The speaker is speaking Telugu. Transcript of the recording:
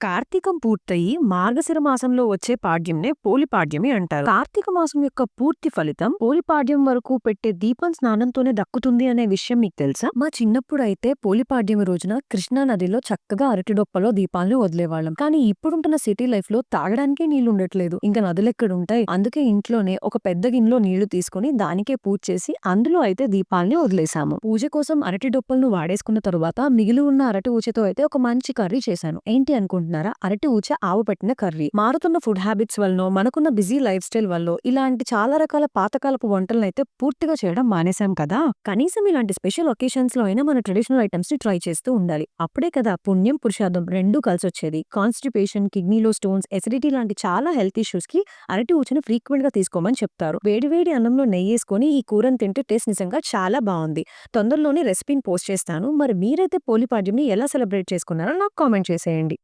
కార్తీకం పూర్తయి మార్గశిర మాసంలో వచ్చే పాడ్యంనే పోలిపాడ్యమి అంటారు. కార్తీక మాసం యొక్క పూర్తి ఫలితం పోలిపాడ్యం వరకు పెట్టే దీపం స్నానంతోనే దక్కుతుంది అనే విషయం మీకు తెలుసా? మా చిన్నప్పుడు అయితే పోలిపాడ్యమి రోజున కృష్ణా నదిలో చక్కగా అరటిడొప్పలో దీపాలను వదిలేవాళ్ళం. కానీ ఇప్పుడుంటున్న సిటీ లైఫ్ లో తాగడానికే నీళ్లు ఉండట్లేదు. ఇంకా నదులెక్కడుంటాయి? అందుకే ఇంట్లోనే ఒక పెద్ద గిన్నెలో నీళ్లు తీసుకుని దానికే పూజ చేసి అందులో అయితే దీపాలని వదిలేసాము. పూజ కోసం అరటి డొప్పలను వాడేసుకున్న తరువాత మిగిలి ఉన్న అరటి ఊచతో అయితే ఒక మంచి కర్రీ చేశాను. ఏంటి అనుకుంటున్నారా? అరటి ఊచ ఆవు పెట్టిన కర్రీ. మారుతున్న ఫుడ్ హ్యాబిట్స్ వల్ల మనకున్న బిజీ లైఫ్ స్టైల్ వల్ల ఇలాంటి చాలా రకాల పాతకాలపు వంటలను అయితే పూర్తిగా చేయడం మానేశాం కదా. కనీసం ఇలాంటి స్పెషల్ ఒకేషన్స్ లో అయినా మన ట్రెడిషనల్ ఐటమ్స్ ని ట్రై చేస్తూ ఉండాలి. అప్పుడే కదా పుణ్యం పురుషార్థం రెండూ కలిసి వచ్చేది. కాన్స్టిపేషన్, కిడ్నీలో స్టోన్స్, ఎసిడిటీ లాంటి చాలా హెల్త్ ఇష్యూస్ కి అరటి ఊచను ఫ్రీక్వెంట్ గా తీసుకోమని చెప్తారు. వేడివేడి అన్నంలో నెయ్యేసుకొని ఈ కూరను తింటే టేస్ట్ నిజంగా చాలా బాగుంది. తొందరలోనే రెసిపీని పోస్ట్ చేస్తాను. మరి మీరైతే పోలిపాడ్యంని ఎలా సెలబ్రేట్ చేసుకున్నారో నాకు కామెంట్ చేసేయండి.